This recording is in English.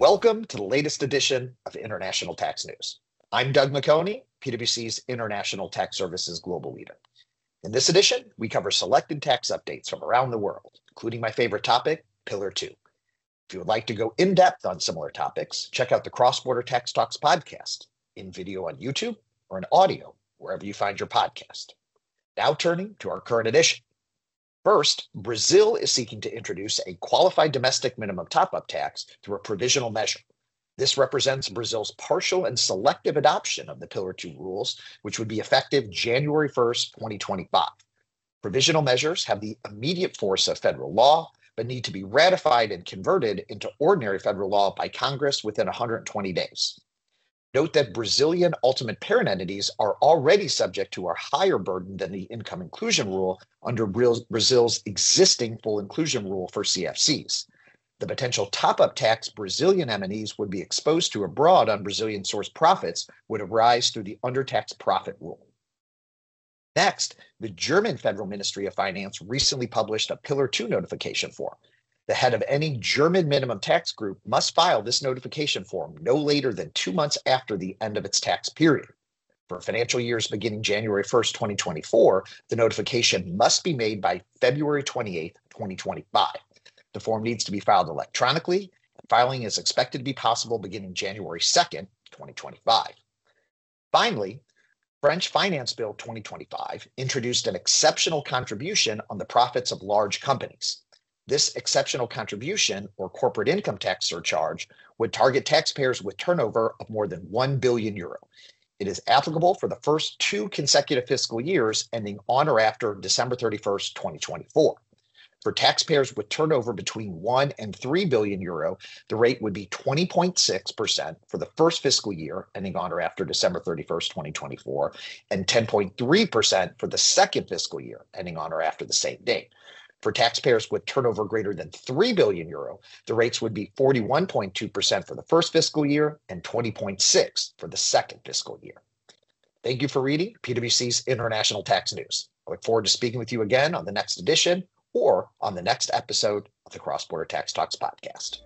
Welcome to the latest edition of International Tax News. I'm Doug McHoney, PwC's International Tax Services Global Leader. In this edition, we cover selected tax updates from around the world, including my favorite topic, Pillar 2. If you would like to go in-depth on similar topics, check out the Cross-Border Tax Talks podcast in video on YouTube or in audio wherever you find your podcast. Now turning to our current edition. First, Brazil is seeking to introduce a qualified domestic minimum top-up tax through a provisional measure. This represents Brazil's partial and selective adoption of the Pillar 2 rules, which would be effective January 1st, 2025. Provisional measures have the immediate force of federal law, but need to be ratified and converted into ordinary federal law by Congress within 120 days. Note that Brazilian ultimate parent entities are already subject to a higher burden than the income inclusion rule under Brazil's existing full inclusion rule for CFCs. The potential top-up tax Brazilian MNEs would be exposed to abroad on Brazilian source profits would arise through the undertaxed profit rule. Next, the German Federal Ministry of Finance recently published a Pillar 2 notification form. The head of any German minimum tax group must file this notification form no later than 2 months after the end of its tax period. For financial years beginning January 1st, 2024, the notification must be made by February 28th, 2025. The form needs to be filed electronically, and filing is expected to be possible beginning January 2nd, 2025. Finally, French Finance Bill 2025 introduced an exceptional contribution on the profits of large companies. This exceptional contribution, or corporate income tax surcharge, would target taxpayers with turnover of more than 1 billion euro. It is applicable for the first 2 consecutive fiscal years ending on or after December 31st, 2024. For taxpayers with turnover between 1 and 3 billion euro, the rate would be 20.6% for the first fiscal year ending on or after December 31st, 2024, and 10.3% for the second fiscal year ending on or after the same date. For taxpayers with turnover greater than 3 billion euro, the rates would be 41.2% for the first fiscal year and 20.6% for the second fiscal year. Thank you for reading PwC's International Tax News. I look forward to speaking with you again on the next edition or on the next episode of the Cross-Border Tax Talks podcast.